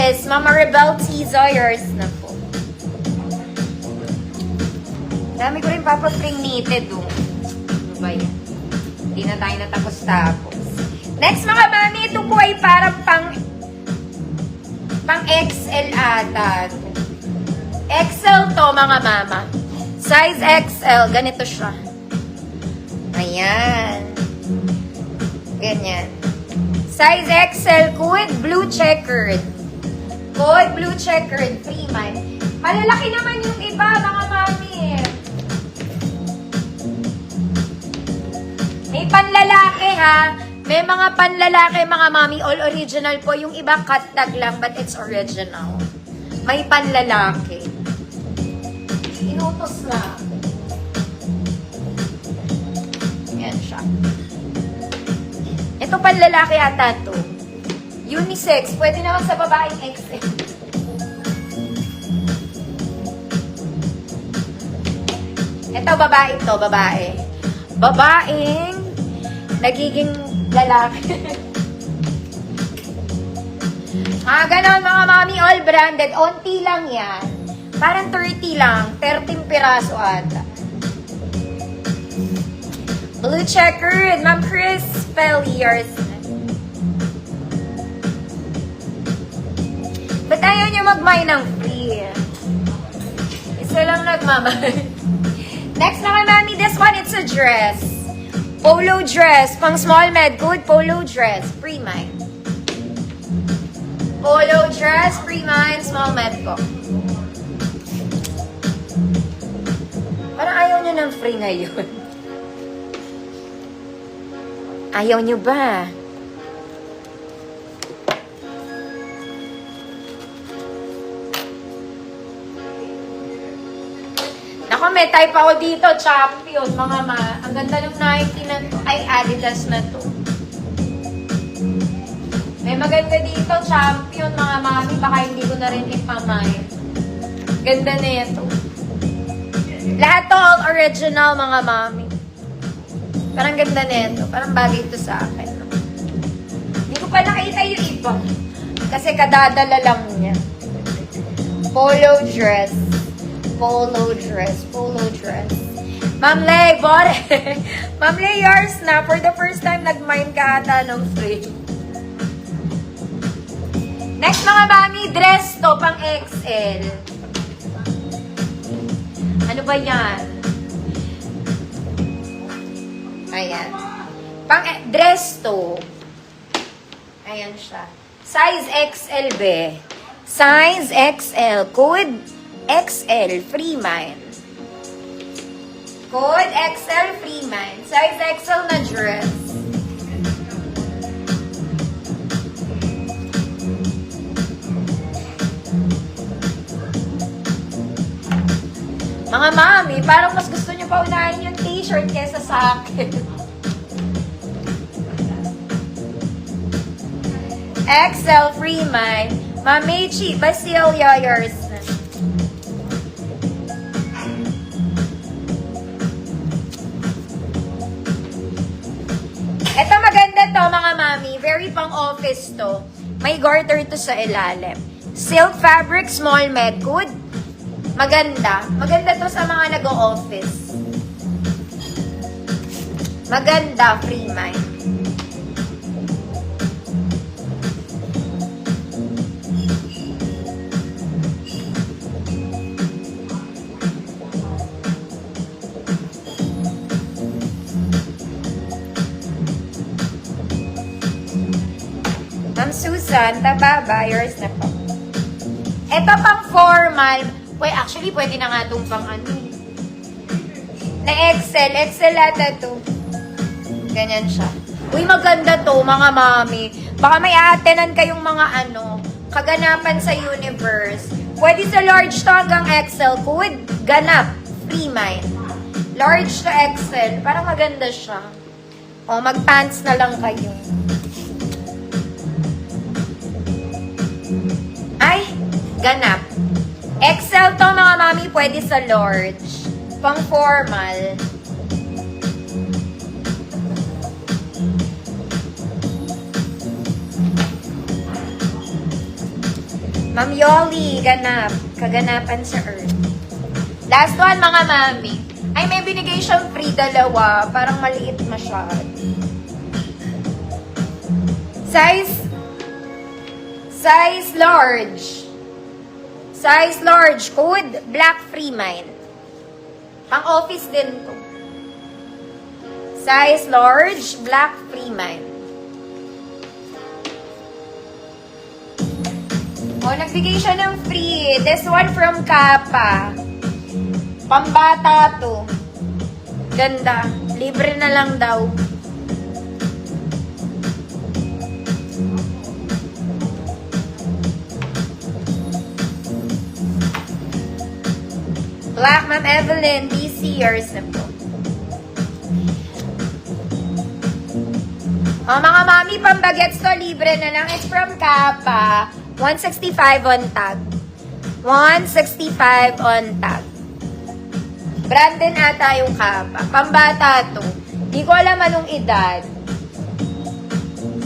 Chris. Mama Rebel Tiza, yours na po. Dami ko rin papa-spring knitted, oh. Ano ba yan? Hindi na tayo natapos-tapos. Next, mga mami, ito po ay parang pang XL ata. XL to, mga mama. Size XL. Ganito siya. Ayan. Ganyan. Size XL, with blue checkered. With blue checkered, free man. Malalaki naman yung iba, mga mami. May panlalaki, ha? May mga panlalaki, mga mami. All original po. Yung iba, cut tag lang, but it's original. May panlalaki. Inutos lang. Yan siya. Ito panlalaki ata to. Unisex. Pwede naman sa babaeng XL. Ito, babae to, babae. Babaeng nagiging lalaki. Ganon, mga mami, all branded. Onti lang yan. Parang 30 lang. 13 piraso ata. Blue checkered. Ma'am Chris, spell yours. Ba't ayaw niyo mag-mine ng free? Isa lang nagmamahal. Next naman, mami, this one, it's a dress. Polo dress. Pang small med. Good polo dress. Pre-mine. Polo dress. Pre-mine. Small med po. Parang ayaw niyo ng free ngayon. Ayaw niyo ba? Ako, may type ako dito, champion, mga ma. Ang ganda ng Nike na to. Ay, Adidas na to. May maganda dito, champion, mga mami. Baka hindi ko na rin ipamay. Ganda na ito. Lahat to all original, mga mami. Parang ganda na ito. Parang bagay ito sa akin. No? Hindi ko pa nakita yung iba. Kasi kadadala lang niya. Polo dress. Polo dress. Polo dress. Ma'am Lay, bought it. Ma'am Lay, yours na. For the first time, nag-mine ka ata ng free. Next, mga mami, dress to, pang XL. Ano ba yan? Ayan. Pang dress to. Ayan siya. Size XL, be. Size XL. Code XL, free mine. Code XL, free mine. Size XL na dress. Mga mami, parang mas gusto nyo pa unahin yung t-shirt kesa sa akin. XL, free mine. Mamichi, Basilia, yours. Ito maganda to, mga mami. Very pang office to. May garter to sa ilalim. Silk fabric, small med. Good. Maganda. Maganda to sa mga nag-o-office. Maganda, free mind. Ma'am Susan, tababa, yours na po. Ito pang formal. Well, actually, pwede na nga itong pang ano. Na XL. XL ata to. Ganyan siya. Uy, maganda to, mga mami. Baka may aatenan kayong mga ano, kaganapan sa universe. Pwede sa large to hanggang XL. With ganap. Free mind. Large to XL. Parang maganda siya. O, mag-pants na lang kayo. Ay, ganap. XL to, mga mami, pwede sa large. Pang formal. Ma'am Yoli, ganap. Kaganapan sa Earth. Last one, mga mami. Ay, may binigay siyang free dalawa. Parang maliit masyado. Size large. Size large. Code Black Free Mind. Pang-office din to. Size large, Black Free Mind. Oh, nagbigay siya ng free. This one from Kappa. Pambata to. Ganda. Libre na lang daw. Black Ma'am Evelyn, DC years na po. Oh, mga mami, pambagets to, libre na lang. It's from Kappa. 165 on tag. 165 on tag. Branded ata yung Kappa. Pambata to. Di ko alam anong edad.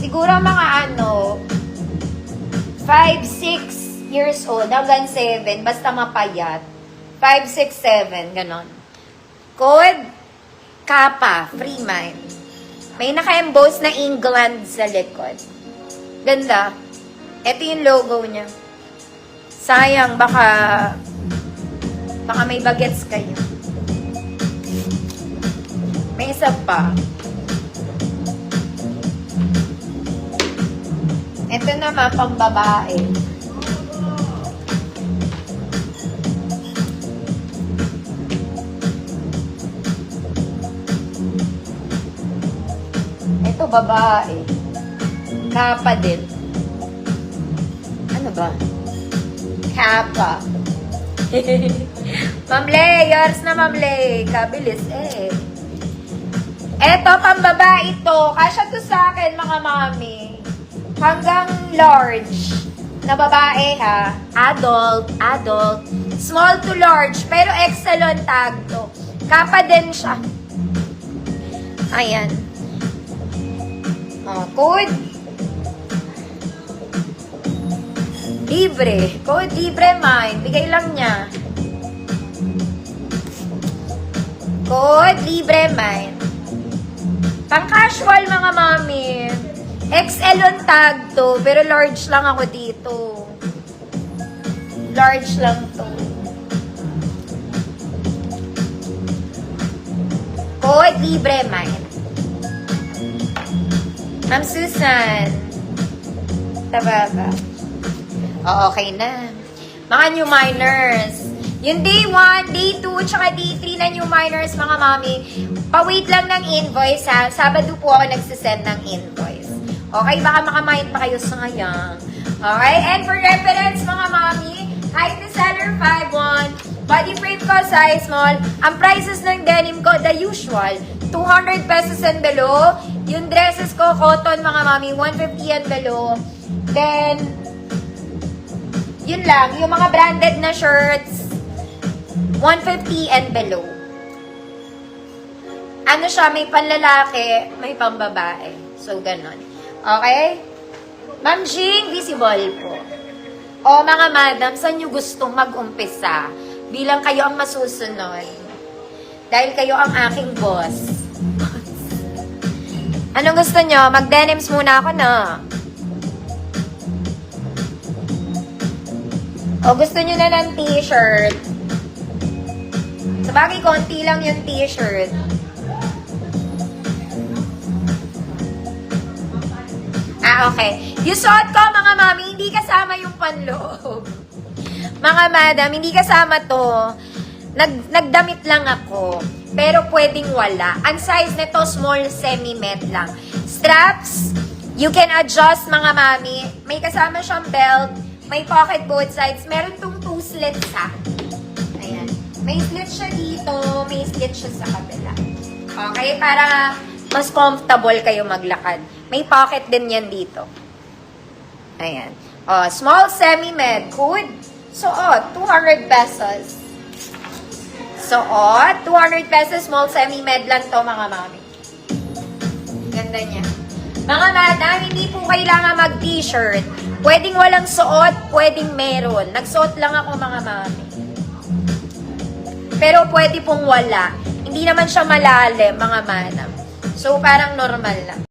Siguro mga 5, 6 years old. Hanggang 7. Basta mapayat. 5, 6, 7. Ganon. Code Kappa. Free Mind. May naka-emboss na England sa likod. Ganda. Ito yung logo niya. Sayang, baka may bagets kayo. May isa pa. Ito naman, pang babae. Ito, babae. Kappa din. Ano ba? Kappa. Mamle, yours na mamle. Kabilis eh. Eto, pambabae ito. Kasya to sa akin, mga mami. Hanggang large. Na babae, ha? Adult. Small to large. Pero excellent tag to. Kappa din siya. Ayan. Oh, code. Libre. Code libre mind. Bigay lang niya. Code libre mind. Pang casual, mga mami. XL on tag to. Pero large lang ako dito. Large lang to. Code libre mind. Ma'am Susan. Tababa. O, okay na. Mga new miners. Yung day 1, day 2, tsaka day 3 na new miners, mga mami, pa-wait lang ng invoice, ha. Sabado po ako nagsisend ng invoice. Okay, baka makamine pa kayo sa ngayon. Okay, and for reference, mga mami, height ni seller 5'1", body frame ko size small, ang prices ng denim ko, the usual, 200 pesos and below. Yung dresses ko, cotton, mga mami, 150 and below. Then, yun lang. Yung mga branded na shirts, 150 and below. Ano siya, may panlalaki, may pambabae. So, ganon. Okay? Ma'am Jing, visible po. O, mga madam, saan nyo gustong mag-umpisa? Bilang kayo ang masusunod. Dahil kayo ang aking boss. Anong gusto nyo? Mag-denims muna ako, no? O gusto nyo na ng t-shirt? Sabagay, konti lang yung t-shirt. Okay. Yung suot ko, mga mami, hindi kasama yung panloob. Mga madam, hindi kasama to. Nagdamit lang ako. Pero pwedeng wala. Ang size nito, small semi-med lang. Straps, you can adjust, mga mami. May kasama siyang belt. May pocket both sides. Meron tong 2 slits, ha. Ayan. May slit siya dito. May slit siya sa kabila. Okay, para mas comfortable kayo maglakad. May pocket din yan dito. Ayan. Small semi-med. Hood. Suot. 200 pesos. Suot. 200 pesos. Small semi-med lang to, mga mami. Ganda niya. Mga madam, hindi po kailangan mag-t-shirt. Pwedeng walang suot, pwedeng meron. Nagsuot lang ako mga mami. Pero pwede pong wala. Hindi naman siya malalim mga manam. So parang normal lang.